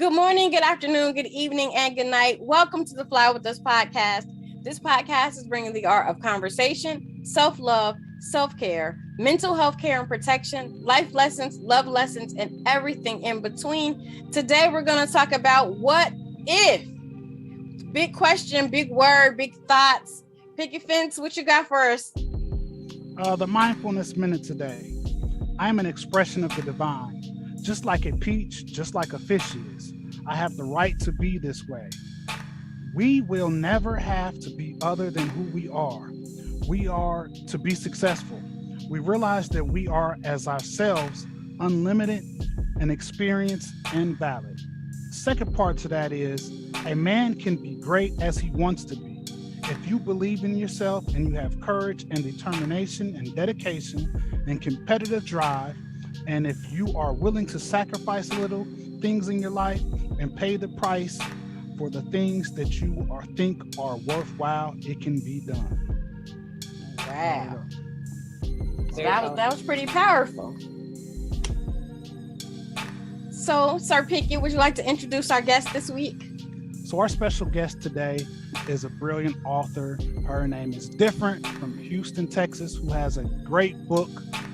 Good morning, good afternoon, good evening, and good night. Welcome to the Fly With Us podcast. This podcast is bringing the art of conversation, self-love, self-care, mental health care and protection, life lessons, love lessons, and everything in between. Today, we're going to talk about what if. Big question, big word, big thoughts. Picket Fence, what you got for us? The mindfulness minute today. I am an expression of the divine. Just like a peach, just like a fish is. I have the right to be this way. We will never have to be other than who we are. We are to be successful. We realize that we are as ourselves, unlimited and experienced and valid. Second part to that is a man can be great as he wants to be. If you believe in yourself and you have courage and determination and dedication and competitive drive, and if you are willing to sacrifice little things in your life and pay the price for the things that you think are worthwhile, it can be done. Wow. So that was pretty powerful. So, Sir Pickett, would you like to introduce our guest this week? So our special guest today is a brilliant author. Her name is Difrent from Houston, Texas, who has a great book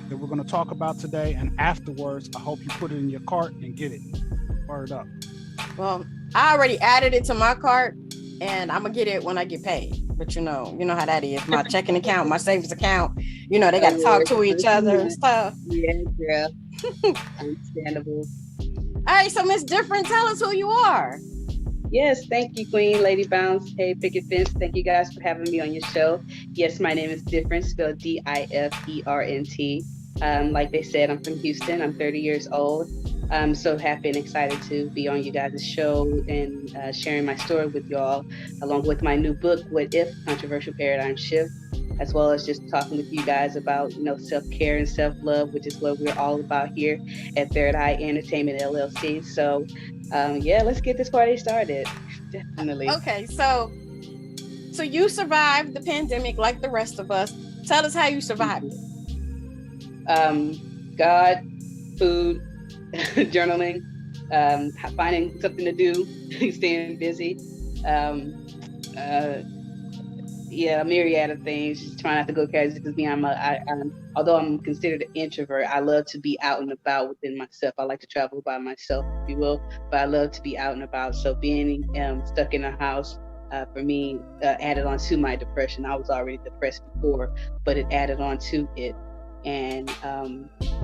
that we're going to talk about today. And afterwards, I hope you put it in your cart and get it. Word up. Well, I already added it to my cart, and I'm going to get it when I get paid. But you know how that is. My checking account, my savings account, they got to talk to each other and stuff. Yeah, girl. Understandable. All right, so Miss Difrent, tell us who you are. Yes, thank you, Queen Lady Bounce. Hey, Picket Fence, thank you guys for having me on your show. Yes, my name is Difrent, spelled Difrent. Like they said, I'm from Houston. I'm 30 years old. I'm so happy and excited to be on you guys' show and sharing my story with y'all, along with my new book, What If? Controversial Paradigm Shift, as well as just talking with you guys about, self-care and self-love, which is what we're all about here at Eye Entertainment Llc. So, let's get this party started. Definitely. Okay, so you survived the pandemic like the rest of us. Tell us how you survived it. God, food, journaling, finding something to do, staying busy. A myriad of things. Just trying not to go crazy because although I'm considered an introvert, I love to be out and about within myself. I like to travel by myself, if you will, but I love to be out and about. So being stuck in a house, for me, added on to my depression. I was already depressed before, but it added on to it. And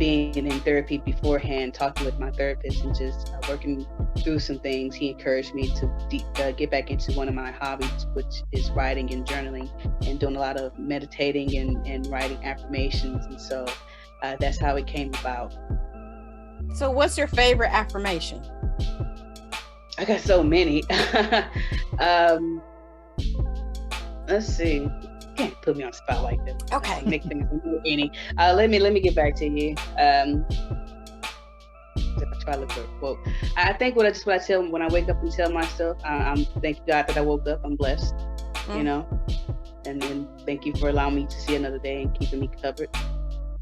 being in therapy beforehand, talking with my therapist and just working through some things, he encouraged me to get back into one of my hobbies, which is writing and journaling and doing a lot of meditating and writing affirmations. And so that's how it came about. So what's your favorite affirmation? I got so many. Let's see. Can't put me on the spot like that. Okay. Make things any. Let me get back to you. I try to look for a quote. I think what I tell when I wake up and tell myself, I'm thank you God that I woke up. I'm blessed. And then thank you for allowing me to see another day and keeping me covered.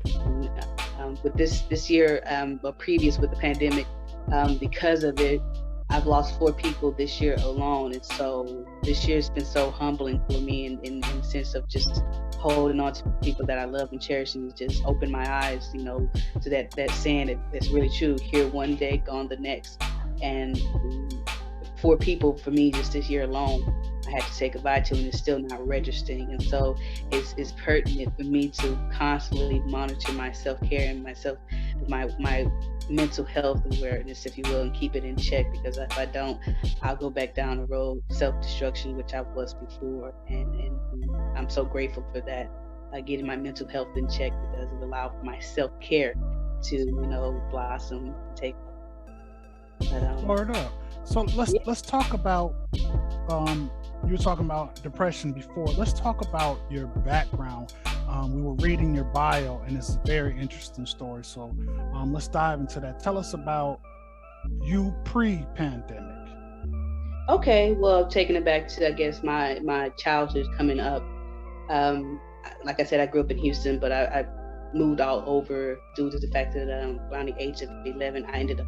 And, with this year, previous with the pandemic, because of it, I've lost 4 people this year alone. And so this year's been so humbling for me in the sense of just holding on to people that I love and cherish, and just open my eyes, to that saying that's really true. Here one day, gone the next. And 4 people for me just this year alone, I had to say goodbye to, and it's still not registering. And so it's pertinent for me to constantly monitor my self-care and my mental health awareness, if you will, and keep it in check, because if I don't, I'll go back down the road self-destruction, which I was before. And I'm so grateful for that, getting my mental health in check, because it allowed for my self-care to, blossom and take off. Word up. So let's talk about, you were talking about depression before. Let's talk about your background. We were reading your bio, and it's a very interesting story. So let's dive into that. Tell us about you pre-pandemic. Okay, well, taking it back to, I guess, my childhood coming up. Like I said, I grew up in Houston, but I moved all over due to the fact that around the age of 11, I ended up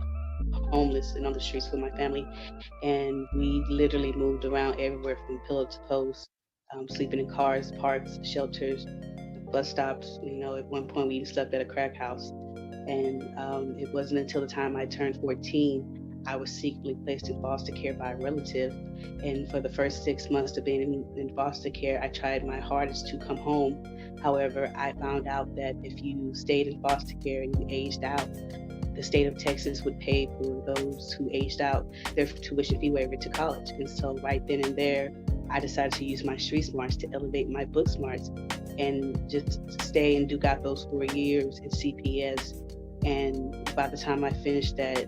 homeless and on the streets with my family. And we literally moved around everywhere from pillow to post, sleeping in cars, parks, shelters, bus stops. At one point we even slept at a crack house. And it wasn't until the time I turned 14, I was secretly placed in foster care by a relative. And for the first 6 months of being in foster care, I tried my hardest to come home. However, I found out that if you stayed in foster care and you aged out, the state of Texas would pay for those who aged out their tuition fee waiver to college. And so right then and there, I decided to use my street smarts to elevate my book smarts and just stay and duke out those 4 years in CPS. And by the time I finished that,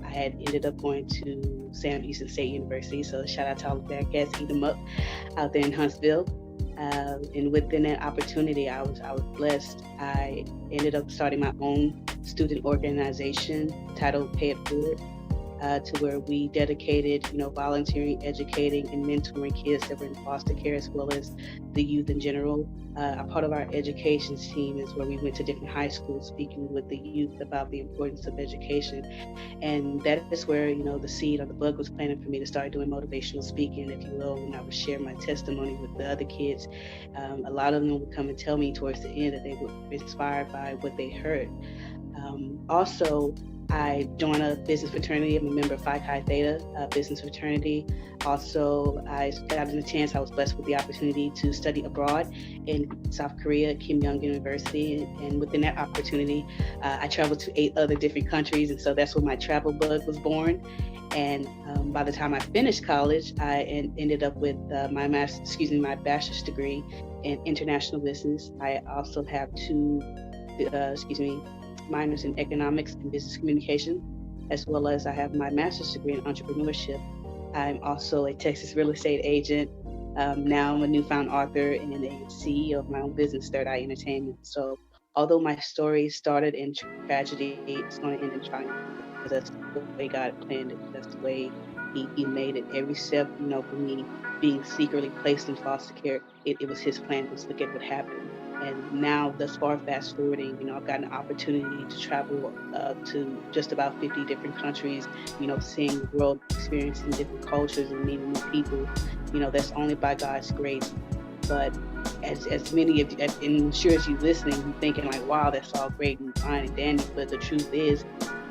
I had ended up going to Sam Houston State University. So shout out to all the bad cats, eat them up out there in Huntsville. And within that opportunity, I was blessed. I ended up starting my own student organization titled Pay It Forward, to where we dedicated, volunteering, educating, and mentoring kids that were in foster care, as well as the youth in general. A part of our education team is where we went to different high schools speaking with the youth about the importance of education. And that is where, the seed or the bug was planted for me to start doing motivational speaking, if you will, and I would share my testimony with the other kids. A lot of them would come and tell me towards the end that they were inspired by what they heard. Also, I joined a business fraternity. I'm a member of Phi Chi Theta business fraternity. Also, I got a chance. I was blessed with the opportunity to study abroad in South Korea at Kim Young University. And within that opportunity, I traveled to 8 other different countries. And so that's where my travel bug was born. And by the time I finished college, I ended up with my bachelor's degree in international business. I also have 2 minors in economics and business communication, as well as I have my master's degree in entrepreneurship. I'm also a Texas real estate agent. Now I'm a newfound author and a CEO of my own business, Third Eye Entertainment. So although my story started in tragedy, it's going to end in triumph, because that's the way God planned it. That's the way he made it. Every step, for me being secretly placed in foster care, it was his plan. Let's look at what happened. And now, thus far, fast forwarding, I've gotten an opportunity to travel to just about 50 different countries, seeing the world, experiencing different cultures and meeting new people. That's only by God's grace. But as many of you, and I'm sure as you listening, you're thinking like, wow, that's all great and fine and dandy. But the truth is,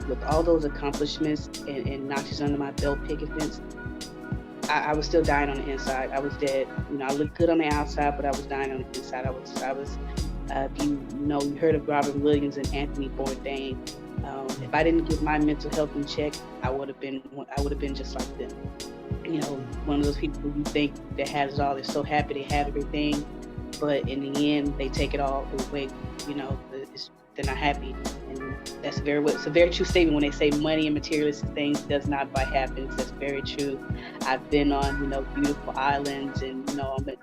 with all those accomplishments and notches under my belt, picket fence, I was still dying on the inside. I was dead. I looked good on the outside, but I was dying on the inside. I was. If you heard of Robin Williams and Anthony Bourdain. If I didn't get my mental health in check, I would have been just like them. One of those people who you think that has it all. They're so happy they have everything, but in the end, they take it all away. They're not happy. And it's a very true statement when they say money and materialistic things does not buy happiness. That's very true. I've been on, beautiful islands, and, I'm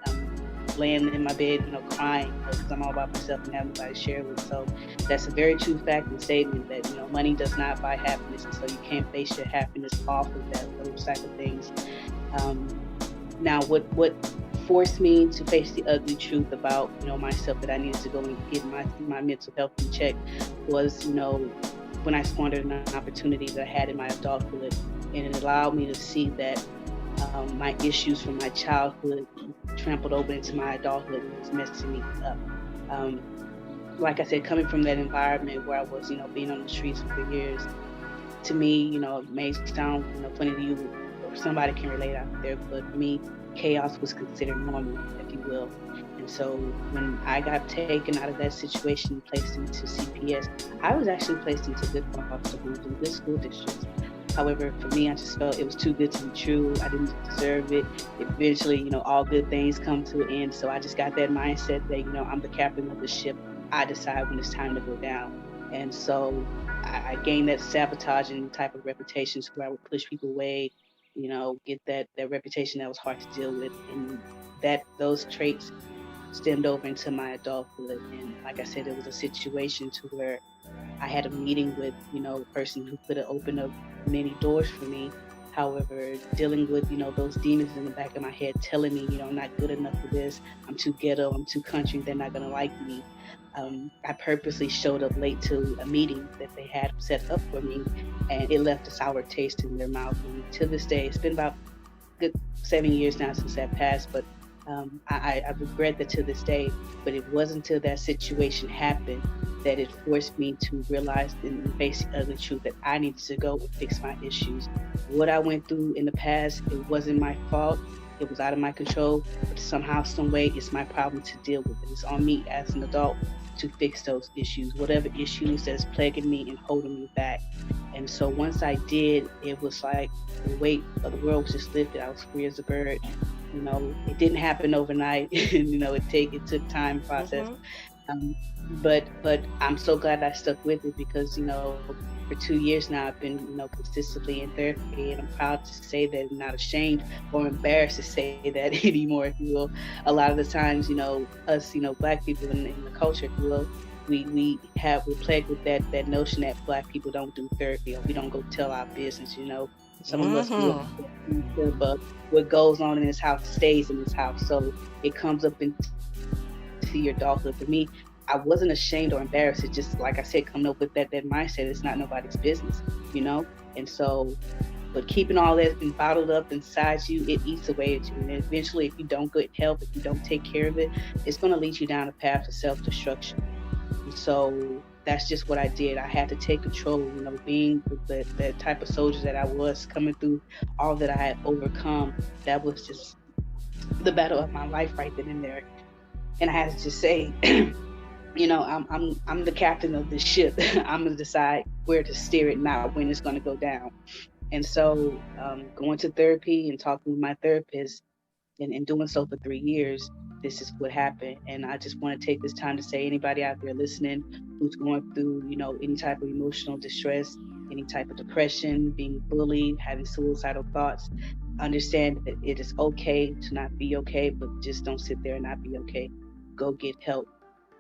laying in my bed, crying because I'm all by myself and have nobody to share with. So that's a very true fact and statement that, money does not buy happiness. And so you can't base your happiness off of those type of things. Now, what forced me to face the ugly truth about, myself, that I needed to go and get my mental health in check was, when I squandered an opportunity that I had in my adulthood, and it allowed me to see that my issues from my childhood trampled over into my adulthood and was messing me up. Like I said, coming from that environment where I was, being on the streets for years, to me, it may sound, funny to you, or somebody can relate out there, but for me, chaos was considered normal, if you will. And so when I got taken out of that situation and placed into CPS, I was actually placed into good foster homes and good school districts. However, for me, I just felt it was too good to be true. I didn't deserve it. Eventually, all good things come to an end. So I just got that mindset that, I'm the captain of the ship. I decide when it's time to go down. And so I gained that sabotaging type of reputation where I would push people away, get that reputation that was hard to deal with. And those traits stemmed over into my adulthood. And like I said, it was a situation to where I had a meeting with, a person who could have opened up many doors for me. However, dealing with, those demons in the back of my head telling me, I'm not good enough for this, I'm too ghetto, I'm too country, they're not gonna like me. I purposely showed up late to a meeting that they had set up for me, and it left a sour taste in their mouth. And to this day, it's been about good 7 years now since that passed, but I regret that to this day. But it wasn't until that situation happened that it forced me to realize and face the ugly truth that I needed to go and fix my issues. What I went through in the past, it wasn't my fault. It was out of my control, but somehow, some way, it's my problem to deal with it. It's on me as an adult to fix those issues, whatever issues that's plaguing me and holding me back. And so once I did, it was like the weight of the world was just lifted. I was free as a bird. It didn't happen overnight. It took time to process. But I'm so glad I stuck with it because, for 2 years now, I've been, consistently in therapy, and I'm proud to say that I'm not ashamed or embarrassed to say that anymore, if you will. A lot of the times, us, Black people in the culture, if you will, we're plagued with that notion that Black people don't do therapy or we don't go tell our business, Some of us do, but what goes on in this house stays in this house. So it comes up into your adulthood. For me, I wasn't ashamed or embarrassed. It's just, like I said, coming up with that mindset. It's not nobody's business, And so, but keeping all that and bottled up inside you, it eats away at you. And eventually, if you don't get help, if you don't take care of it, it's going to lead you down a path of self-destruction. And so that's just what I did. I had to take control, being the type of soldier that I was, coming through all that I had overcome. That was just the battle of my life right then and there. And I had to just say, I'm the captain of this ship. I'm gonna decide where to steer it, not when it's gonna go down. And so going to therapy and talking with my therapist and doing so for 3 years, this is what happened. And I just want to take this time to say, anybody out there listening who's going through, any type of emotional distress, any type of depression, being bullied, having suicidal thoughts, understand that it is okay to not be okay, but just don't sit there and not be okay. Go get help.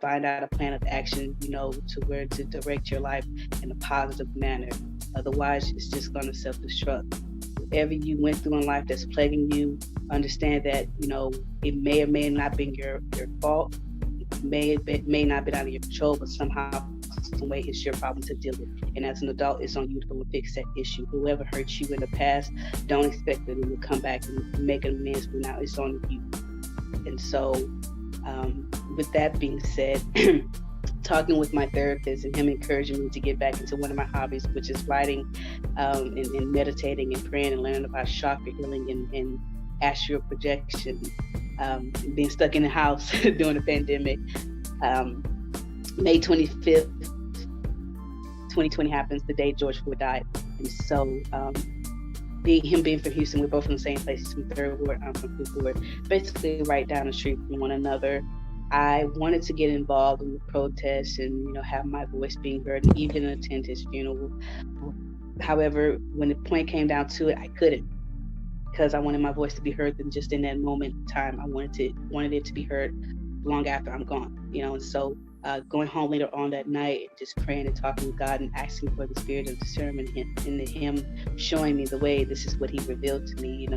Find out a plan of action, to where to direct your life in a positive manner. Otherwise, it's just going to self-destruct. Whatever you went through in life that's plaguing you, understand that, it may or may not been your fault. It may not be out of your control, but somehow, some way, it's your problem to deal with. And as an adult, it's on you to go and fix that issue. Whoever hurt you in the past, don't expect that it will come back and make amends, but now it's on you. And so, with that being said, talking with my therapist and him encouraging me to get back into one of my hobbies, which is writing and meditating and praying and learning about chakra healing and astral projection, being stuck in the house during the pandemic. May 25th, 2020 happens, the day George Floyd died. And so him being from Houston, we're both from the same place. He's from Third Ward, I'm from Fifth Ward, basically right down the street from one another. I wanted to get involved in the protests and, have my voice being heard and even attend his funeral. However, when the point came down to it, I couldn't, because I wanted my voice to be heard than just in that moment in time. I wanted it to be heard long after I'm gone, and so going home later on that night, just praying and talking with God and asking for the spirit of discernment and him showing me the way. This is what he revealed to me,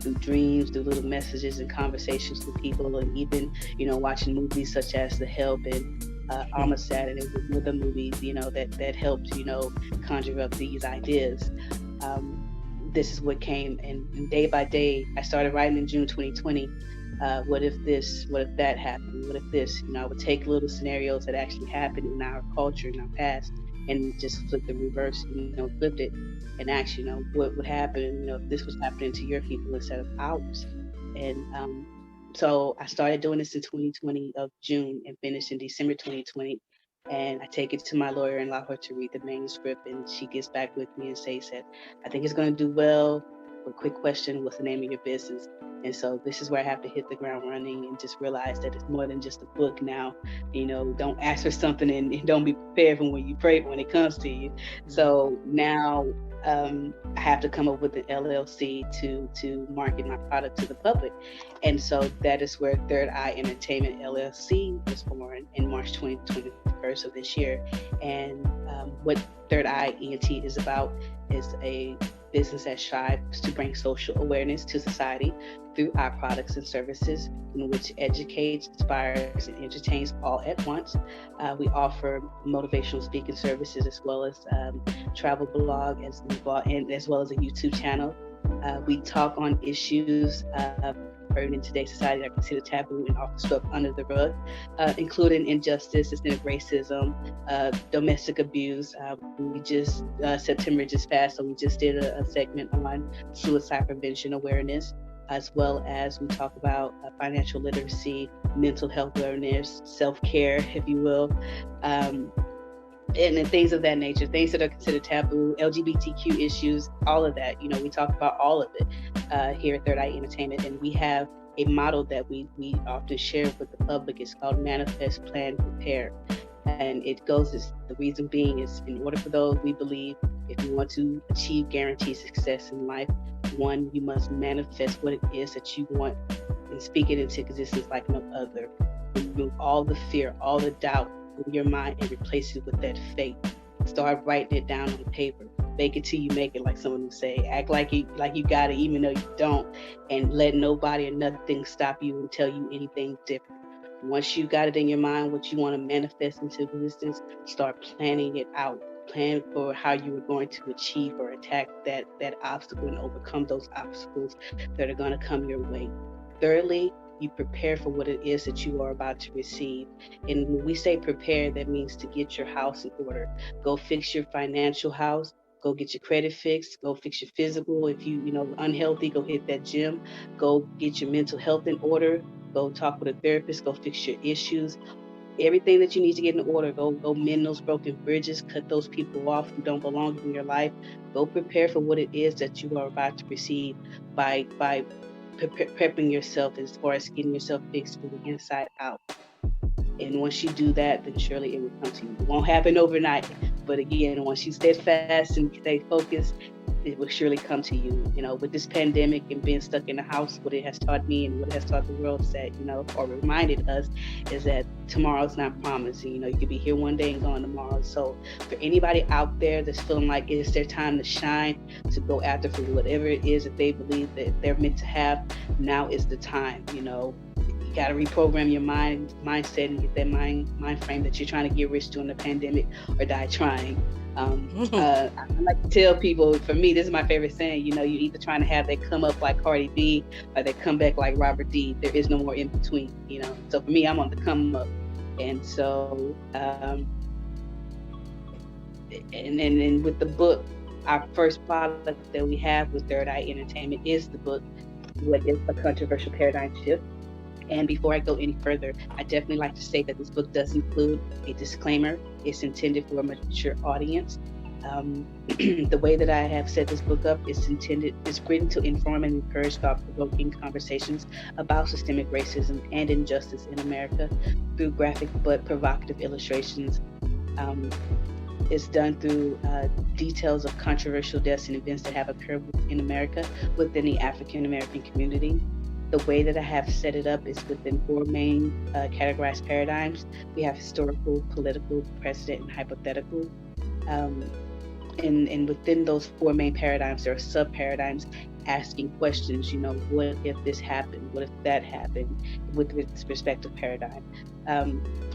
through dreams, through little messages and conversations with people, and even, watching movies such as The Help and Armageddon and other movies, that helped, conjure up these ideas. This is what came, and day by day, I started writing in June 2020. What if this, what if that happened? What if this? I would take little scenarios that actually happened in our culture, in our past, and just flip the reverse, flipped it and ask, what would happen, if this was happening to your people instead of ours. And so I started doing this in 2020 of June and finished in December 2020. And I take it to my lawyer and allow her to read the manuscript, and she gets back with me and says that I think it's going to do well. But quick question, what's the name of your business? And so this is where I have to hit the ground running and just realize that it's more than just a book now. Don't ask for something and don't be prepared for when you pray when it comes to you. So now I have to come up with an LLC to market my product to the public. And so that is where Third Eye Entertainment Llc was born in March 2021 of this year. And what Third Eye ENT is about is a business that strives to bring social awareness to society through our products and services, in which educates, inspires, and entertains all at once. We offer motivational speaking services as well as travel blog, as well as a YouTube channel. We talk on issues burden in today's society that are considered taboo and often swept under the rug, including injustice, systemic racism, domestic abuse. We just September just passed, so we just did a segment on suicide prevention awareness, as well as we talk about financial literacy, mental health awareness, self-care, if you will. And things of that nature, things that are considered taboo, LGBTQ issues, all of that. We talk about all of it here at Third Eye Entertainment. And we have a model that we often share with the public. It's called Manifest, Plan, Prepare. And it goes, the reason being is, in order for those, we believe, if you want to achieve guaranteed success in life, one, you must manifest what it is that you want and speak it into existence like no other. Remove all the fear, all the doubt in your mind and replace it with that faith. Start writing it down on paper. Fake it till you make it, like someone would say. Act like you got it even though you don't, and let nobody or nothing stop you and tell you anything different. Once you got it in your mind what you want to manifest into existence, start planning it out. Plan for how you are going to achieve or attack that obstacle and overcome those obstacles that are going to come your way. Thirdly, you prepare for what it is that you are about to receive. And when we say prepare, that means to get your house in order. Go fix your financial house. Go get your credit fixed. Go fix your physical. If you unhealthy, go hit that gym. Go get your mental health in order. Go talk with a therapist. Go fix your issues. Everything that you need to get in order. Go mend those broken bridges. Cut those people off who don't belong in your life. Go prepare for what it is that you are about to receive by prepping yourself as far as getting yourself fixed from the inside out. And once you do that, then surely it will come to you. It won't happen overnight, but again, once you stay fast and stay focused, it will surely come to you. With this pandemic and being stuck in the house, what it has taught me and what it has taught the world is that, or reminded us, is that tomorrow's not promised. You could be here one day and gone tomorrow. So for anybody out there that's feeling like it's their time to shine, to go after for whatever it is that they believe that they're meant to have, now is the time. You got to reprogram your mindset and get that mind frame that you're trying to get rich during the pandemic or die trying. I like to tell people, for me, this is my favorite saying, you're either trying to have that come up like Cardi B or that come back like Robert D. There is no more in between, So for me, I'm on the come up. And so, and with the book, our first product that we have with Third Eye Entertainment is the book, What is a Controversial Paradigm Shift? And before I go any further, I definitely like to say that this book does include a disclaimer. It's intended for a mature audience. The way that I have set this book up is written to inform and encourage thought-provoking conversations about systemic racism and injustice in America through graphic but provocative illustrations. It's done through details of controversial deaths and events that have occurred in America within the African American community. The way that I have set it up is within four main categorized paradigms. We have historical, political, precedent, and hypothetical. And within those four main paradigms, there are sub-paradigms asking questions, what if this happened? What if that happened? With this respective paradigm.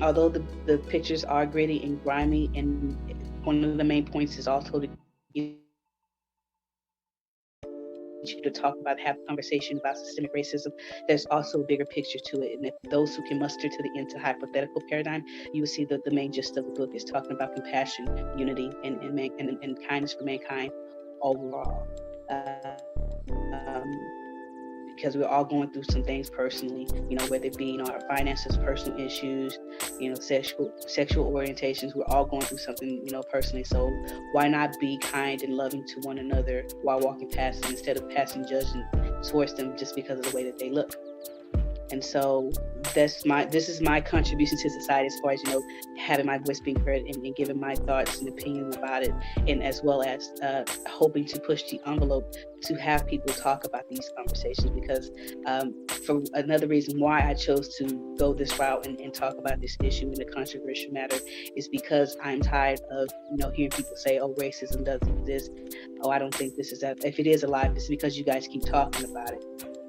Although the pictures are gritty and grimy, and one of the main points is also to get you to talk about, have a conversation about systemic racism, there's also a bigger picture to it. And if those who can muster to the into hypothetical paradigm, you will see that the main gist of the book is talking about compassion, unity, and kindness for mankind overall. Because we're all going through some things personally, whether it be our finances, personal issues, sexual orientations. We're all going through something, personally. So why not be kind and loving to one another while walking past them, instead of passing judgment towards them just because of the way that they look? And so this is my contribution to society, as far as, having my voice being heard, and giving my thoughts and opinions about it, and as well as hoping to push the envelope to have people talk about these conversations. Because for another reason why I chose to go this route and talk about this issue in a controversial matter is because I'm tired of hearing people say, oh, racism doesn't exist. Oh, I don't think this is that. If it is alive, it's because you guys keep talking about it.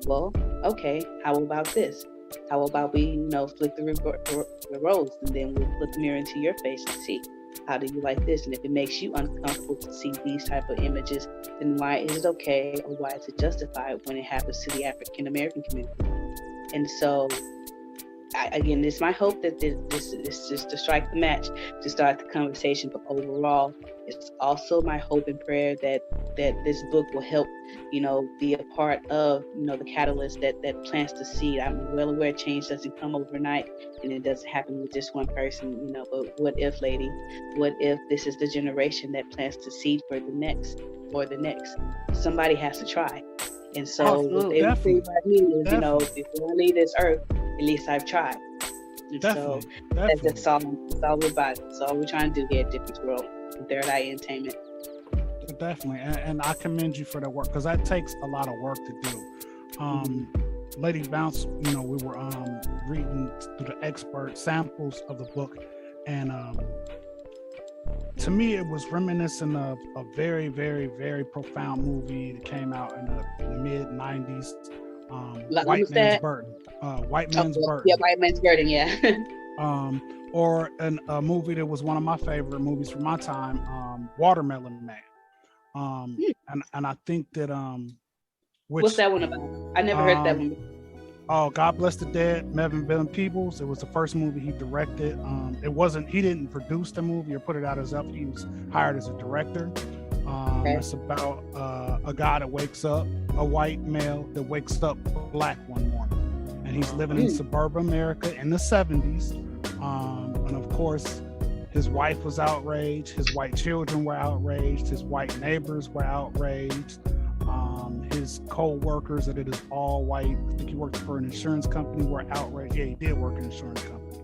Well, okay, how about this? How about we, flip the roles, and then we'll put the mirror into your face and see, how do you like this? And if it makes you uncomfortable to see these type of images, then why is it okay, or why is it justified when it happens to the African American community? And so, again, it's my hope that this is just to strike the match, to start the conversation. But overall, it's also my hope and prayer that this book will help, be a part of, the catalyst that plants the seed. I'm well aware change doesn't come overnight, and it doesn't happen with just one person, but what if, lady? What if this is the generation that plants the seed for the next, or the next? Somebody has to try. And so what they would say about me is, before I leave this earth, at least I've tried. And so that's all we're about. That's all we're trying to do here at Different World and Third Eye Entertainment. Definitely, and I commend you for that work, because that takes a lot of work to do. Lady Bounce, we were reading through the expert samples of the book, and to me it was reminiscent of a very, very, very profound movie that came out in the mid-90s. White Man's Burden. White Man's Burden. Yeah, White Man's Burden, yeah. Or a movie that was one of my favorite movies from my time, Watermelon Man. And I think that what's that one about? I never heard that one. Oh, God Bless the Dead, Melvin Peebles. It was the first movie he directed. He didn't produce the movie or put it out himself. He was hired as a director. It's about a guy that wakes up, a white male that wakes up black one morning, and he's living in suburban America in the 70s. And of course, his wife was outraged, his white children were outraged, his white neighbors were outraged, his co-workers, that it is all white, I think he worked for an insurance company, were outraged. Yeah, he did work in an insurance company.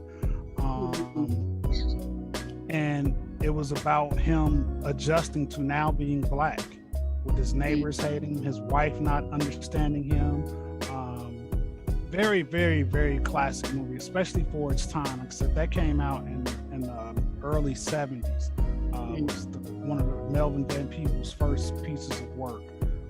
And it was about him adjusting to now being black, with his neighbors hating him, his wife not understanding him. Very, very, very classic movie, especially for its time. Like I said, that came out in the early 70s. It was one of Melvin Van Peebles' first pieces of work.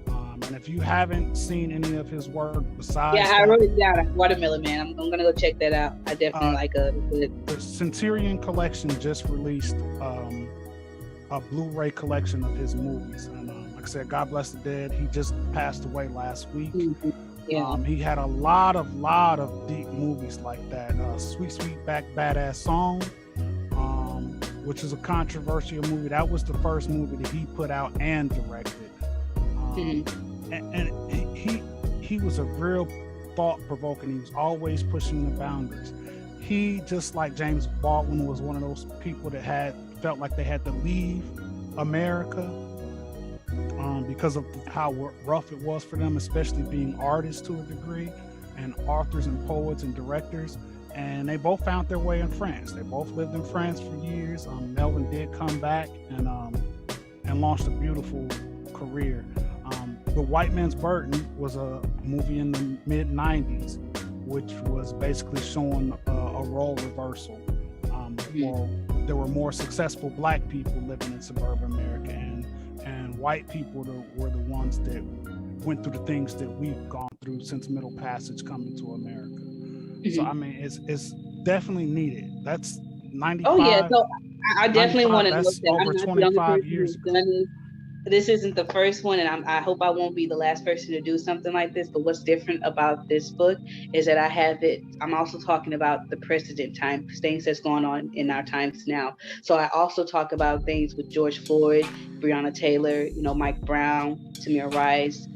And if you haven't seen any of his work besides... Yeah, I wrote it down, Watermelon Man. I'm going to go check that out. I definitely like it. The Centurion Collection just released a Blu-ray collection of his movies. And like I said, God Bless the Dead, he just passed away last week. Yeah. He had a lot of deep movies like that. Sweet Sweetback Badass Song, which is a controversial movie. That was the first movie that he put out and directed. And he was a real thought-provoking. He was always pushing the boundaries. He, just like James Baldwin, was one of those people that felt like they had to leave America because of how rough it was for them, especially being artists to a degree, and authors and poets and directors. And they both found their way in France. They both lived in France for years. Melvin did come back and launched a beautiful career. The White Man's Burden was a movie in the mid-90s, which was basically showing a role reversal. There were more successful black people living in suburban America, and white people were the ones that went through the things that we've gone through since Middle Passage coming to America. So I mean, it's definitely needed. That's 95. Oh yeah, so I definitely want to know that. Over I'm not 25 years ago. This isn't the first one, and I hope I won't be the last person to do something like this. But what's different about this book is that I'm also talking about the present time, things that's going on in our times now. So I also talk about things with George Floyd, Breonna Taylor, Mike Brown, Tamir Rice,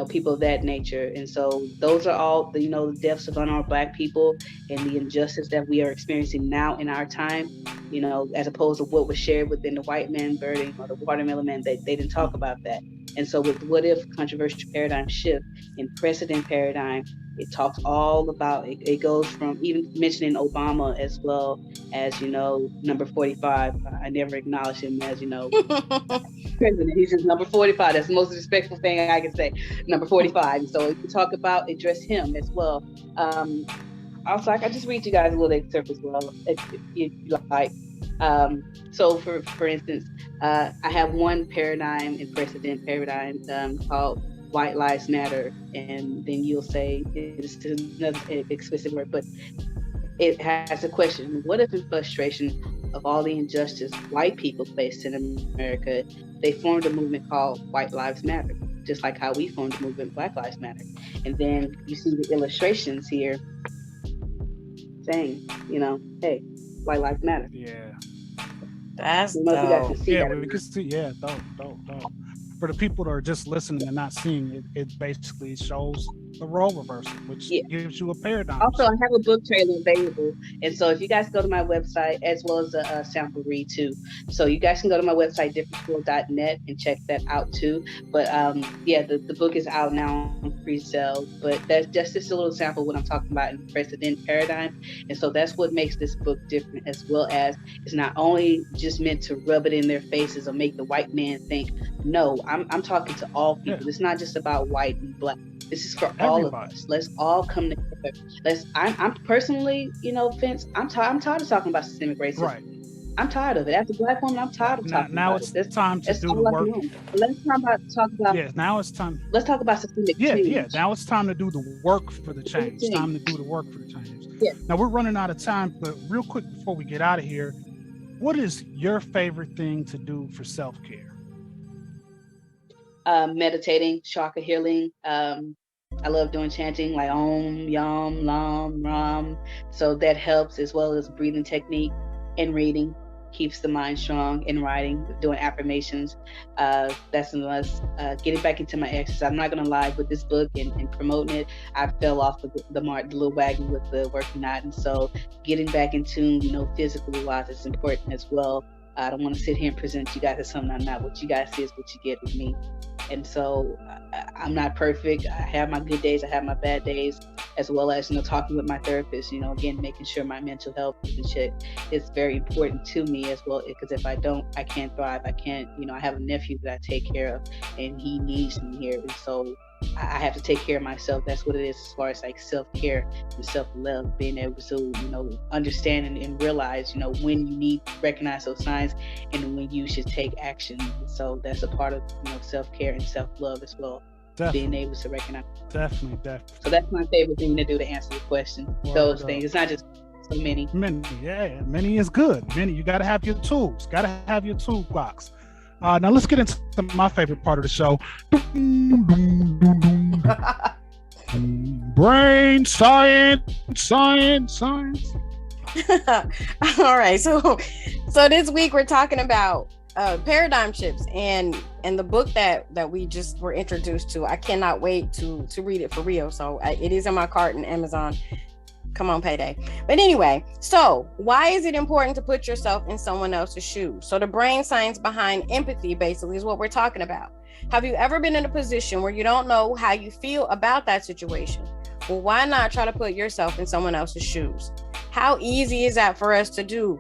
people of that nature. And so those are all the deaths of unarmed black people and the injustice that we are experiencing now in our time, as opposed to what was shared within the White Man Burden or the Watermelon Man. They didn't talk about that. And so with What If, controversial paradigm shift in precedent paradigm, It talks all about it. It goes from even mentioning Obama as well as, number 45. I never acknowledge him as, president. He's just number 45. That's the most respectful thing I can say. Number 45. And so if you talk about, address him as well. Also, I can just read you guys a little excerpt as well, if you like. So for instance, I have one paradigm and precedent paradigm called White Lives Matter, and then you'll say it's another explicit word, but it has a question: what if, in frustration of all the injustice white people faced in America, they formed a movement called White Lives Matter, just like how we formed the movement Black Lives Matter? And then you see the illustrations here saying, hey, White Lives Matter. Yeah. That's dope. Yeah, we can see. Yeah, dope. For the people that are just listening and not seeing it, it basically shows the role reversal, which gives you a paradigm. Also, I have a book trailer available, and so if you guys go to my website, as well as a sample read too, so you guys can go to my website different.net and check that out too. But the book is out now on pre-sale, but that's just a little sample of what I'm talking about in the precedent paradigm. And so that's what makes this book different, as well as it's not only just meant to rub it in their faces or make the white man think. No, I'm talking to all people. It's not just about white and black. This is for all of us. Let's all come together. I'm personally, Vince, I'm tired of talking about systemic racism. Right. I'm tired of it. As a black woman, I'm tired of talking now about it's it. time to do the work. Let's talk about. Yeah, now it's time. Let's talk about systemic change. Yeah. Now it's time to do the work for the change. It's time to do the work for the change. Yeah. Now we're running out of time, but real quick before we get out of here, what is your favorite thing to do for self-care? Meditating, chakra healing. I love doing chanting like Om, Yam, Lam, Ram. So that helps, as well as breathing technique and reading. Keeps the mind strong, and writing, doing affirmations. That's unless getting back into my exercise. I'm not gonna lie, with this book and promoting it, I fell off the little wagon with the working out, and so getting back in tune, physically wise, is important as well. I don't want to sit here and present you guys as something I'm not. What you guys see is what you get with me. And so I'm not perfect. I have my good days. I have my bad days, as well as, talking with my therapist, again, making sure my mental health and shit is very important to me as well. Because if I don't, I can't thrive. I can't, I have a nephew that I take care of, and he needs me here. And so I have to take care of myself. That's what it is, as far as like self-care and self-love, being able to, understand and realize, when you need to recognize those signs and when you should take action. So that's a part of, self-care and self-love as well. Definitely. Being able to recognize. Definitely. So that's my favorite thing to do to answer the question. Those things. It's not just so many. Many is good. You got to have your tools. Got to have your toolbox. Now let's get into my favorite part of the show. Brain science. All right. So this week we're talking about paradigm shifts and the book that we just were introduced to. I cannot wait to read it for real. So it is in my cart in Amazon. Come on, payday. But anyway, so why is it important to put yourself in someone else's shoes? So the brain science behind empathy basically is what we're talking about. Have you ever been in a position where you don't know how you feel about that situation? Well, why not try to put yourself in someone else's shoes? How easy is that for us to do?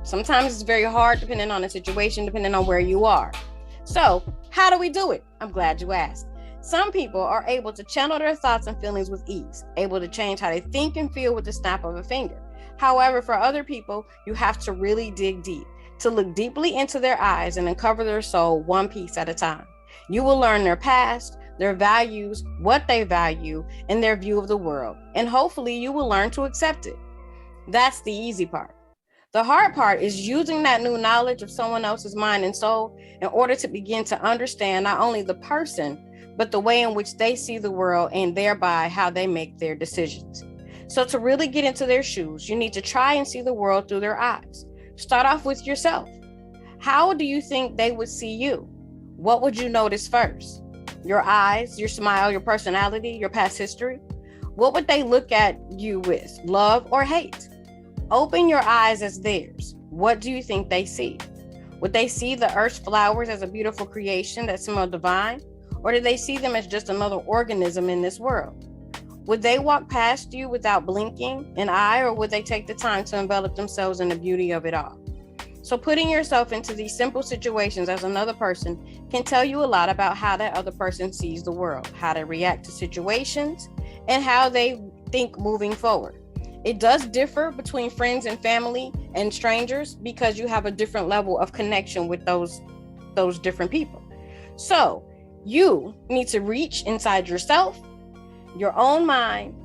Sometimes it's very hard depending on the situation, depending on where you are. So how do we do it? I'm glad you asked. Some people are able to channel their thoughts and feelings with ease, able to change how they think and feel with the snap of a finger. However, for other people, you have to really dig deep, to look deeply into their eyes and uncover their soul one piece at a time. You will learn their past, their values, what they value, and their view of the world. And hopefully you will learn to accept it. That's the easy part. The hard part is using that new knowledge of someone else's mind and soul in order to begin to understand not only the person, but the way in which they see the world and thereby how they make their decisions. So to really get into their shoes, you need to try and see the world through their eyes. Start off with yourself. How do you think they would see you? What would you notice first? Your eyes, your smile, your personality, your past history? What would they look at you with, love or hate? Open your eyes as theirs. What do you think they see? Would they see the earth's flowers as a beautiful creation that smell divine? Or do they see them as just another organism in this world? Would they walk past you without blinking an eye, or would they take the time to envelop themselves in the beauty of it all? So putting yourself into these simple situations as another person can tell you a lot about how that other person sees the world, how they react to situations, and how they think moving forward. It does differ between friends and family and strangers because you have a different level of connection with those different people. So you need to reach inside yourself, your own mind,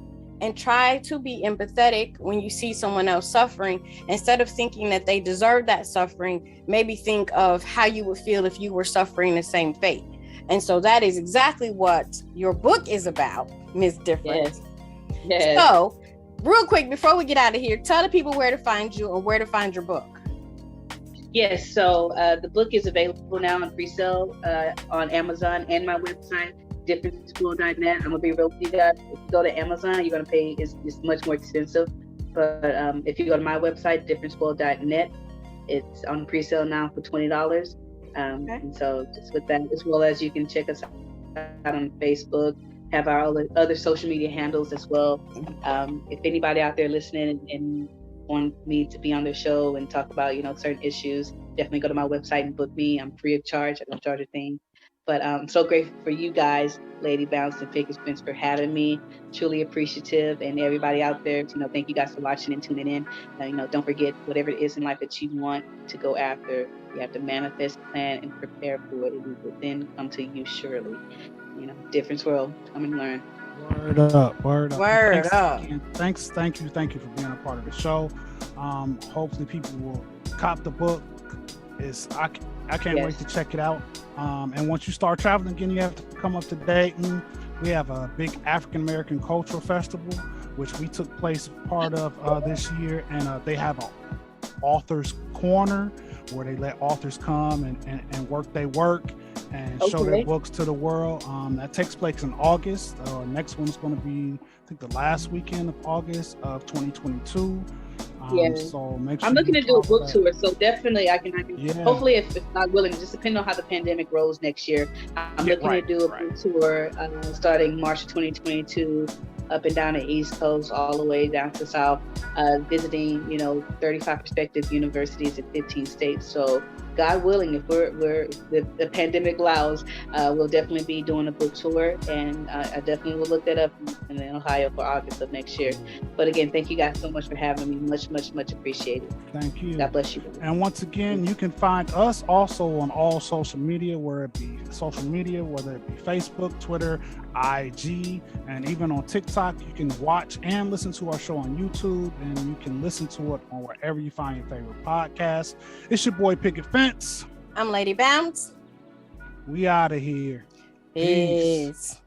and try to be empathetic when you see someone else suffering. Instead of thinking that they deserve that suffering, maybe think of how you would feel if you were suffering the same fate. And so that is exactly what your book is about, Ms. Difrent. Yes. So real quick, before we get out of here, tell the people where to find you and where to find your book. Yes, so the book is available now on pre-sale on Amazon and my website, diffrentschool.net. I'm gonna be real with you guys. If you go to Amazon, you're gonna pay it's much more expensive. But if you go to my website, diffrentschool.net, it's on pre-sale now for $20. Okay. And so just with that, as well as you can check us out on Facebook, have our other social media handles as well. If anybody out there listening and want me to be on their show and talk about, certain issues, definitely go to my website and book me. I'm free of charge. I don't charge a thing. But I'm so grateful for you guys, Lady Bounce and Figure Spence, for having me. Truly appreciative. And everybody out there, thank you guys for watching and tuning in. Don't forget, whatever it is in life that you want to go after, you have to manifest, plan, and prepare for it. It will then come to you surely. Different world. Come and learn. Word up. Word up. Thank you for being a part of the show. Hopefully people will cop the book. I can't wait to check it out. And once you start traveling again, you have to come up to Dayton. We have a big African American cultural festival, which we took part of this year, and they have an author's corner where they let authors come and work their work and show their books to the world. That takes place in August. Next one's going to be, I think, the last weekend of August of 2022. So make sure I'm looking to do a book tour, so definitely I can hopefully, if not willing, just depending on how the pandemic rolls next year, I'm looking to do a book tour starting March 2022, up and down the East Coast, all the way down to South, visiting 35 prospective universities in 15 states. So God willing, if the pandemic allows, we'll definitely be doing a book tour, and I definitely will look that up in Ohio for August of next year. But again, thank you guys so much for having me. Much appreciated. Thank you. God bless you. And once again, you can find us also on all social media, whether it be Facebook, Twitter, IG, and even on TikTok. You can watch and listen to our show on YouTube, and you can listen to it on wherever you find your favorite podcast. It's your boy Picket Fence. I'm Lady Bounce. We out of here. Peace.